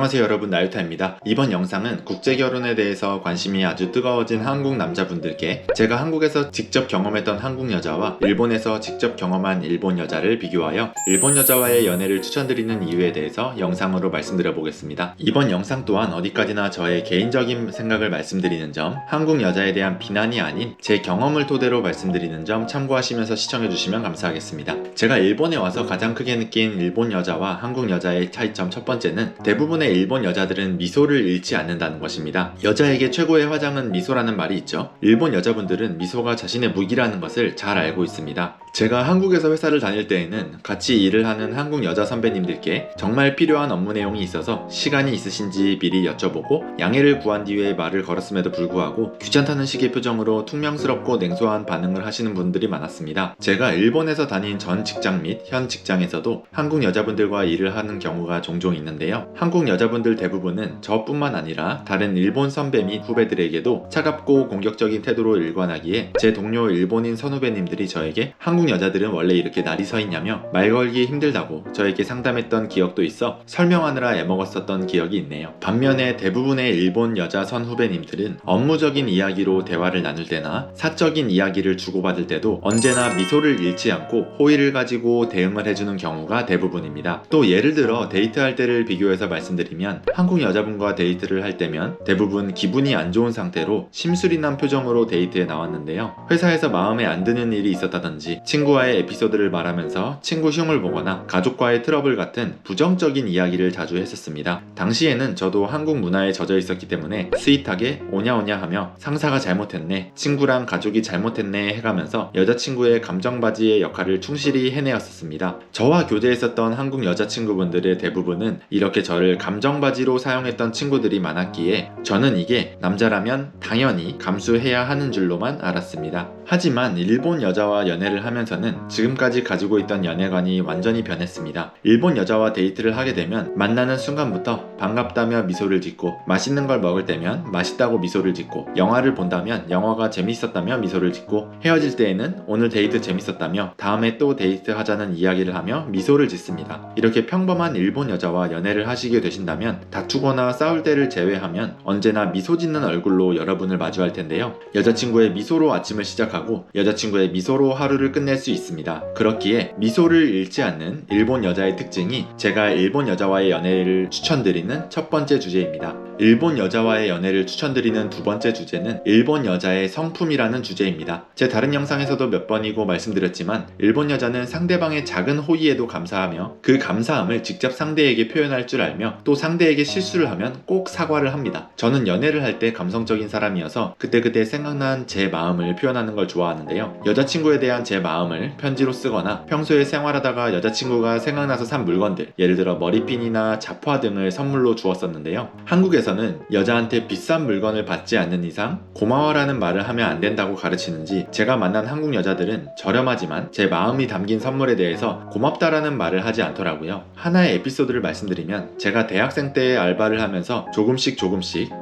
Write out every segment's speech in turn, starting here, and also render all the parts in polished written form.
안녕하세요 여러분, 나유타입니다. 이번 영상은 국제결혼에 대해서 관심이 아주 뜨거워진 한국 남자분들께 제가 한국에서 직접 경험했던 한국 여자와 일본에서 직접 경험한 일본 여자를 비교하여 일본 여자와의 연애를 추천드리는 이유에 대해서 영상으로 말씀드려 보겠습니다. 이번 영상 또한 어디까지나 저의 개인적인 생각을 말씀드리는 점, 한국 여자에 대한 비난이 아닌 제 경험을 토대로 말씀드리는 점 참고하시면서 시청해 주시면 감사하겠습니다. 제가 일본에 와서 가장 크게 느낀 일본 여자와 한국 여자의 차이점 첫 번째는 대부분의 일본 여자들은 미소를 잃지 않는다는 것입니다. 여자에게 최고의 화장은 미소라는 말이 있죠. 일본 여자분들은 미소가 자신의 무기라는 것을 잘 알고 있습니다. 제가 한국에서 회사를 다닐 때에는 같이 일을 하는 한국 여자 선배님들께 정말 필요한 업무 내용이 있어서 시간이 있으신지 미리 여쭤보고 양해를 구한 뒤에 말을 걸었음에도 불구하고 귀찮다는 식의 표정으로 퉁명스럽고 냉소한 반응을 하시는 분들이 많았습니다. 제가 일본에서 다닌 전 직장 및 현 직장에서도 한국 여자분들과 일을 하는 경우가 종종 있는데요. 한국 여자분들 대부분은 저뿐만 아니라 다른 일본 선배 및 후배들에게도 차갑고 공격적인 태도로 일관하기에 제 동료 일본인 선후배님들이 저에게 한국 여자들은 원래 이렇게 날이 서 있냐며 말 걸기 힘들다고 저에게 상담했던 기억도 있어 설명하느라 애먹었었던 기억이 있네요. 반면에 대부분의 일본 여자 선후배님들은 업무적인 이야기로 대화를 나눌 때나 사적인 이야기를 주고받을 때도 언제나 미소를 잃지 않고 호의를 가지고 대응을 해주는 경우가 대부분입니다. 또 예를 들어 데이트할 때를 비교해서 말씀드리면 한국 여자분과 데이트를 할 때면 대부분 기분이 안 좋은 상태로 심술이 난 표정으로 데이트에 나왔는데요. 회사에서 마음에 안 드는 일이 있었다든지 친구와의 에피소드를 말하면서 친구 흉을 보거나 가족과의 트러블 같은 부정적인 이야기를 자주 했었습니다. 당시에는 저도 한국 문화에 젖어 있었기 때문에 스윗하게 오냐오냐 하며 상사가 잘못했네, 친구랑 가족이 잘못했네 해가면서 여자친구의 감정바지의 역할을 충실히 해내었었습니다. 저와 교제했었던 한국 여자친구분들의 대부분은 이렇게 저를 감정바지로 사용했던 친구들이 많았기에 저는 이게 남자라면 당연히 감수해야 하는 줄로만 알았습니다. 하지만 일본 여자와 연애를 하면서는 지금까지 가지고 있던 연애관이 완전히 변했습니다. 일본 여자와 데이트를 하게 되면 만나는 순간부터 반갑다며 미소를 짓고, 맛있는 걸 먹을 때면 맛있다고 미소를 짓고, 영화를 본다면 영화가 재밌었다며 미소를 짓고, 헤어질 때에는 오늘 데이트 재밌었다며 다음에 또 데이트 하자는 이야기를 하며 미소를 짓습니다. 이렇게 평범한 일본 여자와 연애를 하시게 되신다면 다투거나 싸울 때를 제외하면 언제나 미소 짓는 얼굴로 여러분을 마주할 텐데요. 여자친구의 미소로 아침을 시작하고 여자친구의 미소로 하루를 끝낼 수 있습니다. 그렇기에 미소를 잃지 않는 일본 여자의 특징이 제가 일본 여자와의 연애를 추천드리는 첫 번째 주제입니다. 일본 여자와의 연애를 추천드리는 두 번째 주제는 일본 여자의 성품이라는 주제입니다. 제 다른 영상에서도 몇 번이고 말씀드렸지만 일본 여자는 상대방의 작은 호의에도 감사하며 그 감사함을 직접 상대에게 표현할 줄 알며 또 상대에게 실수를 하면 꼭 사과를 합니다. 저는 연애를 할 때 감성적인 사람이어서 그때그때 생각난 제 마음을 표현하는 걸 좋아하는데요. 여자친구에 대한 제 마음을 편지로 쓰거나 평소에 생활하다가 여자친구가 생각나서 산 물건들, 예를 들어 머리핀이나 잡화 등을 선물로 주었었는데요. 한국에서는 여자한테 비싼 물건을 받지 않는 이상 고마워라는 말을 하면 안 된다고 가르치는지 제가 만난 한국 여자들은 저렴하지만 제 마음이 담긴 선물에 대해서 고맙다라는 말을 하지 않더라고요. 하나의 에피소드를 말씀드리면 제가 대학생 때 알바를 하면서 조금씩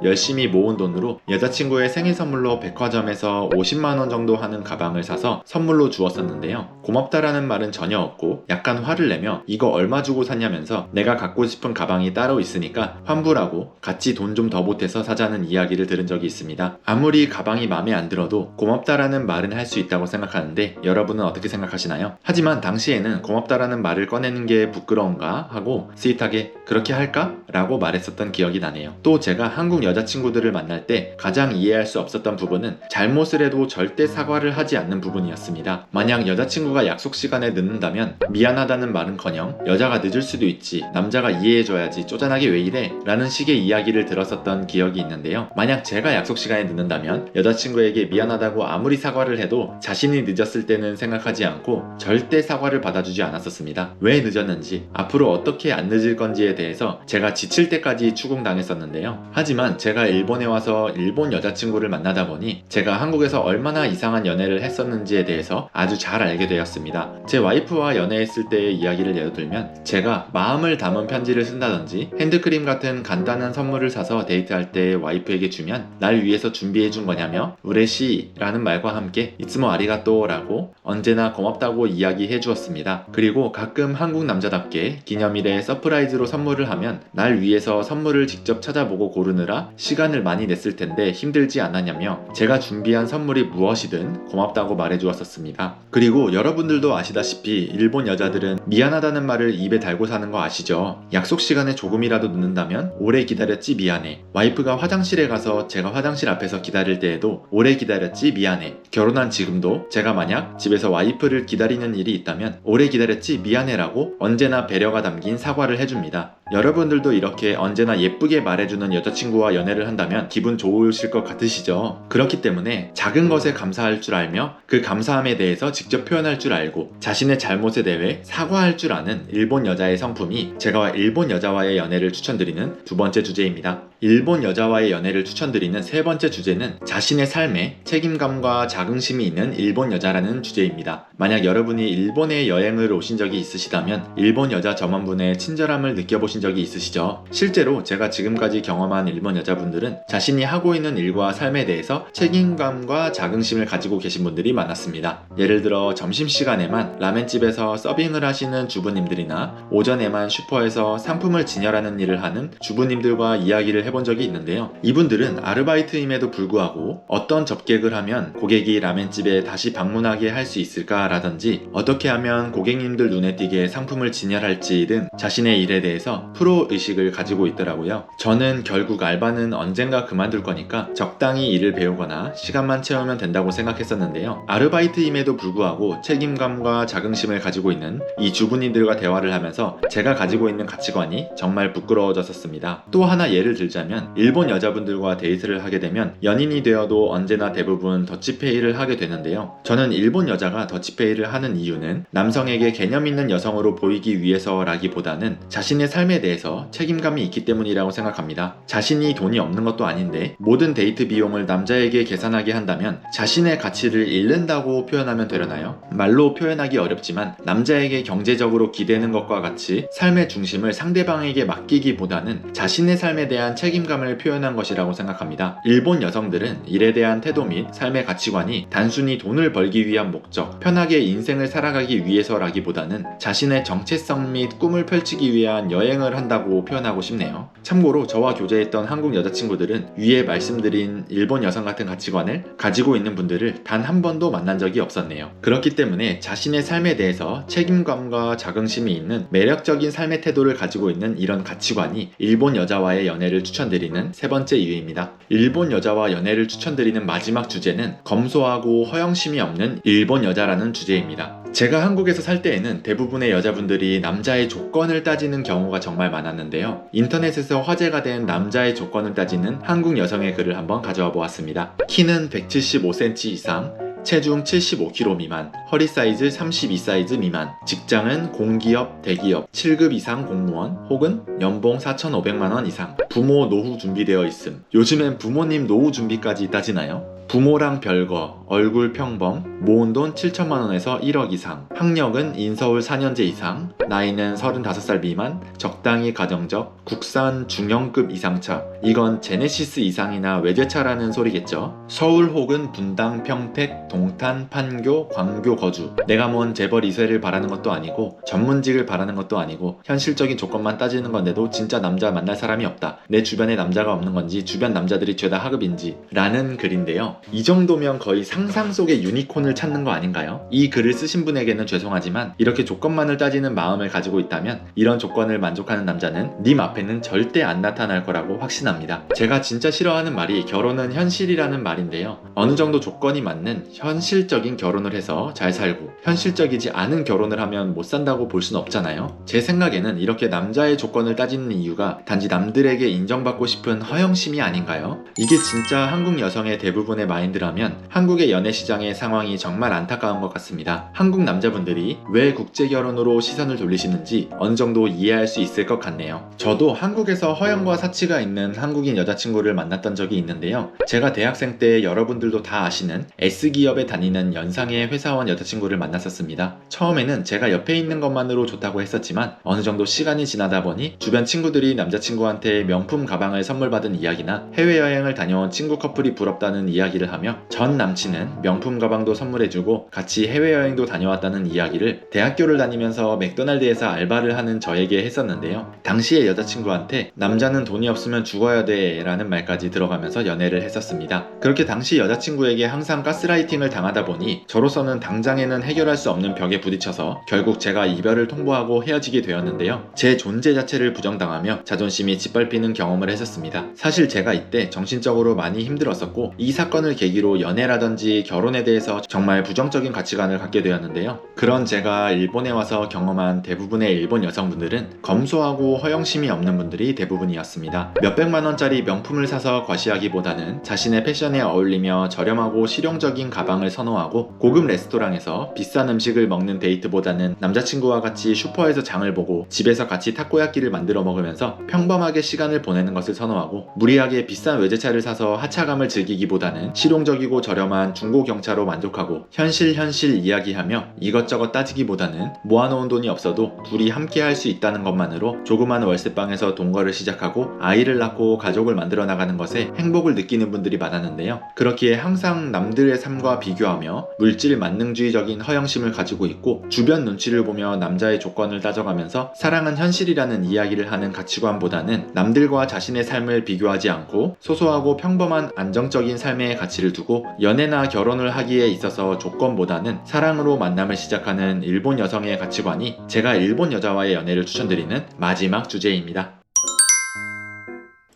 열심히 모은 돈으로 여자친구의 생일 선물로 백화점에서 50만원 정도 하는 가방을 사서 선물로 주었었는데요. 고맙다라는 말은 전혀 없고 약간 화를 내며 이거 얼마 주고 샀냐면서 내가 갖고 싶은 가방이 따로 있으니까 환불하고 같이 돈 좀 더 보태서 사자는 이야기를 들은 적이 있습니다. 아무리 가방이 마음에 안 들어도 고맙다라는 말은 할 수 있다고 생각하는데 여러분은 어떻게 생각하시나요? 하지만 당시에는 고맙다라는 말을 꺼내는 게 부끄러운가 하고 스윗하게 그렇게 할까? 라고 말했었던 기억이 나네요. 또 제가 한국 여자친구들을 만날 때 가장 이해할 수 없었던 부분은 잘못을 해도 절대 사과를 하지 않는 부분이었습니다. 만약 여자친구가 약속 시간에 늦는다면 미안하다는 말은커녕 여자가 늦을 수도 있지, 남자가 이해해줘야지, 쪼잔하게 왜 이래? 라는 식의 이야기를 들었었던 기억이 있는데요. 만약 제가 약속 시간에 늦는다면 여자친구에게 미안하다고 아무리 사과를 해도 자신이 늦었을 때는 생각하지 않고 절대 사과를 받아주지 않았었습니다. 왜 늦었는지, 앞으로 어떻게 안 늦을 건지에 대해서 제가 지칠 때까지 추궁당했었는데요. 하지만 제가 일본에 와서 일본 여자친구를 만나다 보니 제가 한국에서 얼마나 이상한 이상한 연애를 했었는지에 대해서 아주 잘 알게 되었습니다. 제 와이프와 연애했을 때의 이야기를 예로 들면 제가 마음을 담은 편지를 쓴다든지 핸드크림 같은 간단한 선물을 사서 데이트할 때 와이프에게 주면 날 위해서 준비해준 거냐며 우레시라는 말과 함께 이츠모 아리가또라고 언제나 고맙다고 이야기해 주었습니다. 그리고 가끔 한국 남자답게 기념일에 서프라이즈로 선물을 하면 날 위해서 선물을 직접 찾아보고 고르느라 시간을 많이 냈을 텐데 힘들지 않았냐며 제가 준비한 선물이 무엇이든 고맙다고 말해 주었었습니다. 그리고 여러분들도 아시다시피 일본 여자들은 미안하다는 말을 입에 달고 사는 거 아시죠? 약속 시간에 조금이라도 늦는다면 오래 기다렸지 미안해. 와이프가 화장실에 가서 제가 화장실 앞에서 기다릴 때에도 오래 기다렸지 미안해. 결혼한 지금도 제가 만약 집에서 와이프를 기다리는 일이 있다면 오래 기다렸지 미안해라고 언제나 배려가 담긴 사과를 해줍니다. 여러분들도 이렇게 언제나 예쁘게 말해주는 여자친구와 연애를 한다면 기분 좋으실 것 같으시죠? 그렇기 때문에 작은 것에 감사할 줄 알며 그 감사함에 대해서 직접 표현할 줄 알고 자신의 잘못에 대해 사과할 줄 아는 일본 여자의 성품이 제가 일본 여자와의 연애를 추천드리는 두 번째 주제입니다. 일본 여자와의 연애를 추천드리는 세 번째 주제는 자신의 삶에 책임감과 자긍심이 있는 일본 여자라는 주제입니다. 만약 여러분이 일본에 여행을 오신 적이 있으시다면 일본 여자 점원분의 친절함을 느껴보신 적이 있으시죠? 실제로 제가 지금까지 경험한 일본 여자분들은 자신이 하고 있는 일과 삶에 대해서 책임감과 자긍심을 가지고 계신 분들이 많았습니다. 예를 들어 점심시간에만 라멘집에서 서빙을 하시는 주부님들이나 오전에만 슈퍼에서 상품을 진열하는 일을 하는 주부님들과 이야기를 해본 적이 있는데요. 이분들은 아르바이트임에도 불구하고 어떤 접객을 하면 고객이 라멘집에 다시 방문하게 할 수 있을까 라든지 어떻게 하면 고객님들 눈에 띄게 상품을 진열할지 등 자신의 일에 대해서 프로의식을 가지고 있더라고요. 저는 결국 알바는 언젠가 그만둘 거니까 적당히 일을 배우거나 시간만 채우면 된다고 생각했었는데요. 아르바이트임에도 불구하고 책임감과 자긍심을 가지고 있는 이 주부님들과 대화를 하면서 제가 가지고 있는 가치관이 정말 부끄러워졌었습니다. 또 하나 예를 들자면 일본 여자분들과 데이트를 하게 되면 연인이 되어도 언제나 대부분 더치페이를 하게 되는데요. 저는 일본 여자가 더치페이를 하는 이유는 남성에게 개념 있는 여성으로 보이기 위해서라기보다는 자신의 삶에 대해서 책임감이 있기 때문이라고 생각합니다. 자신이 돈이 없는 것도 아닌데 모든 데이트 비용을 남자에게 계산하게 한다면 자신의 가치를 잃는다고 표현하면 되려나요? 말로 표현하기 어렵지만 남자에게 경제적으로 기대는 것과 같이 삶의 중심을 상대방에게 맡기기보다는 자신의 삶에 대한 책임감을 표현한 것이라고 생각합니다. 일본 여성들은 일에 대한 태도 및 삶의 가치관이 단순히 돈을 벌기 위한 목적, 편하게 인생을 살아가기 위해서라기보다는 자신의 정체성 및 꿈을 펼치기 위한 여행을 한다고 표현하고 싶네요. 참고로 저와 교제했던 한국 여자친구들은 위에 말씀드린 일본 여성 같은 가치관을 가지고 있는 분들을 단 한 번도 만난 적이 없었네요. 그렇기 때문에 자신의 삶에 대해서 책임감과 자긍심이 있는 매력적인 삶의 태도를 가지고 있는 이런 가치관이 일본 여자와의 연애를 추천드리는 세 번째 이유입니다. 일본 여자와 연애를 추천드리는 마지막 주제는 검소하고 허영심이 없는 일본 여자라는 주제입니다. 제가 한국에서 살 때에는 대부분의 여자분들이 남자의 조건을 따지는 경우가 정말 많았는데요. 인터넷에서 화제가 된 남자의 조건을 따지는 한국 여성의 글을 한번 가져와 보았습니다. 키는 175cm 이상, 체중 75kg 미만, 허리 사이즈 32사이즈 미만, 직장은 공기업, 대기업, 7급 이상 공무원 혹은 연봉 4,500만원 이상, 부모 노후 준비되어 있음. 요즘엔 부모님 노후 준비까지 따지나요? 부모랑 별거, 얼굴 평범, 모은 돈 7천만원에서 1억 이상, 학력은 인서울 4년제 이상, 나이는 35살 미만, 적당히 가정적, 국산 중형급 이상차. 이건 제네시스 이상이나 외제차라는 소리겠죠. 서울 혹은 분당, 평택, 동탄, 판교, 광교 거주. 내가 뭔 재벌 2세를 바라는 것도 아니고 전문직을 바라는 것도 아니고 현실적인 조건만 따지는 건데도 진짜 남자 만날 사람이 없다. 내 주변에 남자가 없는 건지 주변 남자들이 죄다 하급인지 라는 글인데요. 이 정도면 거의 상상 속의 유니콘을 찾는 거 아닌가요? 이 글을 쓰신 분에게는 죄송하지만 이렇게 조건만을 따지는 마음을 가지고 있다면 이런 조건을 만족하는 남자는 님 앞에는 절대 안 나타날 거라고 확신합니다. 제가 진짜 싫어하는 말이 결혼은 현실이라는 말인데요. 어느 정도 조건이 맞는 현실적인 결혼을 해서 잘 살고 현실적이지 않은 결혼을 하면 못 산다고 볼 수는 없잖아요. 제 생각에는 이렇게 남자의 조건을 따지는 이유가 단지 남들에게 인정받고 싶은 허영심이 아닌가요? 이게 진짜 한국 여성의 대부분의 분의 마인드라면 한국의 연애 시장의 상황이 정말 안타까운 것 같습니다. 한국 남자분들이 왜 국제 결혼으로 시선을 돌리시는지 어느 정도 이해할 수 있을 것 같네요. 저도 한국에서 허영과 사치가 있는 한국인 여자친구를 만났던 적이 있는데요. 제가 대학생 때 여러분들도 다 아시는 S기업에 다니는 연상의 회사원 여자친구를 만났었습니다. 처음에는 제가 옆에 있는 것만으로 좋다고 했었지만 어느 정도 시간이 지나다 보니 주변 친구들이 남자친구한테 명품 가방을 선물 받은 이야기나 해외여행을 다녀온 친구 커플이 부럽다는 이야기를 하며 전 남친은 명품 가방도 선물해주고 같이 해외여행도 다녀왔다는 이야기를 대학교를 다니면서 맥도날드에서 알바를 하는 저에게 했었는데요. 당시의 여자친구한테 남자는 돈이 없으면 죽어야 돼 라는 말까지 들어가면서 연애를 했었습니다. 그렇게 당시 여자친구에게 항상 가스라이팅을 당하다 보니 저로서는 당장에는 해결할 수 없는 벽에 부딪혀서 결국 제가 이별을 통보하고 헤어지게 되었는데요. 제 존재 자체를 부정당하며 자존심이 짓밟히는 경험을 했었습니다. 사실 제가 이때 정신적으로 많이 힘들었었고 이 사건을 계기로 연애라든지 결혼에 대해서 정말 부정적인 가치관을 갖게 되었는데요. 그런 제가 일본에 와서 경험한 대부분의 일본 여성분들은 검소하고 허영심이 없는 분들이 대부분이었습니다. 몇백만 원짜리 명품을 사서 과시하기보다는 자신의 패션에 어울리며 저렴하고 실용적인 가방을 선호하고 고급 레스토랑에서 비싼 음식을 먹는 데이트보다는 남자친구와 같이 슈퍼에서 장을 보고 집에서 같이 타코야끼를 만들어 먹으면서 평범하게 시간을 보내는 것을 선호하고 무리하게 비싼 외제차를 사서 하차감을 즐기기보다는 실용적이고 저렴한 중고경차로 만족하고 현실 이야기하며 이것저것 따지기보다는 모아놓은 돈이 없어도 둘이 함께 할 수 있다는 것만으로 조그만 월세방에서 동거를 시작하고 아이를 낳고 가족을 만들어 나가는 것에 행복을 느끼는 분들이 많았는데요. 그렇기에 항상 남들의 삶과 비교하며 물질 만능주의적인 허영심을 가지고 있고 주변 눈치를 보며 남자의 조건을 따져가면서 사랑은 현실이라는 이야기를 하는 가치관보다는 남들과 자신의 삶을 비교하지 않고 소소하고 평범한 안정적인 삶의 가치를 두고 연애나 결혼을 하기에 있어서 조건보다는 사랑으로 만남을 시작하는 일본 여성의 가치관이 제가 일본 여자와의 연애를 추천드리는 마지막 주제입니다.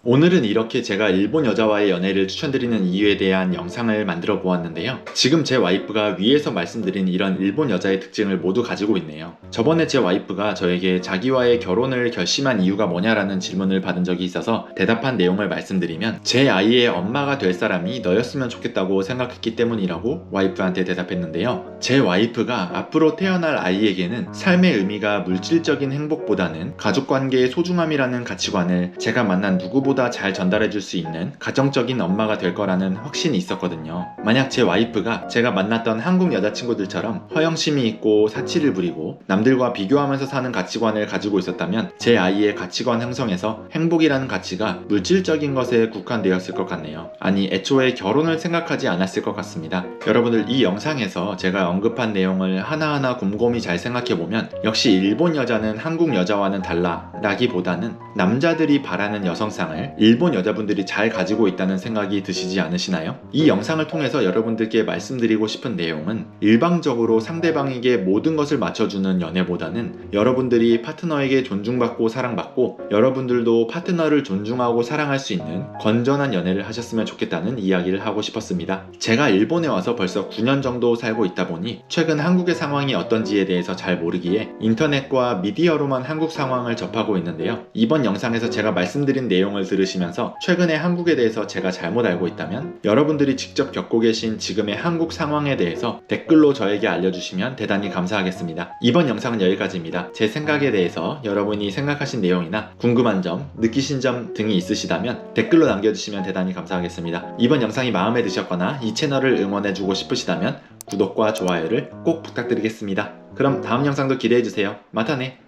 오늘은 이렇게 제가 일본 여자와의 연애를 추천드리는 이유에 대한 영상을 만들어 보았는데요. 지금 제 와이프가 위에서 말씀드린 이런 일본 여자의 특징을 모두 가지고 있네요. 저번에 제 와이프가 저에게 자기와의 결혼을 결심한 이유가 뭐냐라는 질문을 받은 적이 있어서 대답한 내용을 말씀드리면 제 아이의 엄마가 될 사람이 너였으면 좋겠다고 생각했기 때문이라고 와이프한테 대답했는데요. 제 와이프가 앞으로 태어날 아이에게는 삶의 의미가 물질적인 행복보다는 가족관계의 소중함이라는 가치관을 제가 만난 누구보다 잘 전달해줄 수 있는 가정적인 엄마가 될 거라는 확신이 있었거든요. 만약 제 와이프가 제가 만났던 한국 여자친구들처럼 허영심이 있고 사치를 부리고 남들과 비교하면서 사는 가치관을 가지고 있었다면 제 아이의 가치관 형성에서 행복이라는 가치가 물질적인 것에 국한되었을 것 같네요. 아니 애초에 결혼을 생각하지 않았을 것 같습니다. 여러분들 이 영상에서 제가 언급한 내용을 하나하나 곰곰이 잘 생각해보면 역시 일본 여자는 한국 여자와는 달라 라기보다는 남자들이 바라는 여성상을 일본 여자분들이 잘 가지고 있다는 생각이 드시지 않으시나요? 이 영상을 통해서 여러분들께 말씀드리고 싶은 내용은 일방적으로 상대방에게 모든 것을 맞춰주는 연애보다는 여러분들이 파트너에게 존중받고 사랑받고 여러분들도 파트너를 존중하고 사랑할 수 있는 건전한 연애를 하셨으면 좋겠다는 이야기를 하고 싶었습니다. 제가 일본에 와서 벌써 9년 정도 살고 있다 보니 최근 한국의 상황이 어떤지에 대해서 잘 모르기에 인터넷과 미디어로만 한국 상황을 접하고 있는데요. 이번 영상에서 제가 말씀드린 내용을 들으시면서 최근의 한국에 대해서 제가 잘못 알고 있다면 여러분들이 직접 겪고 계신 지금의 한국 상황에 대해서 댓글로 저에게 알려주시면 대단히 감사하겠습니다. 이번 영상은 여기까지입니다. 제 생각에 대해서 여러분이 생각하신 내용이나 궁금한 점, 느끼신 점 등이 있으시다면 댓글로 남겨주시면 대단히 감사하겠습니다. 이번 영상이 마음에 드셨거나 이 채널을 응원해주고 싶으시다면 구독과 좋아요를 꼭 부탁드리겠습니다. 그럼 다음 영상도 기대해주세요. 마타네!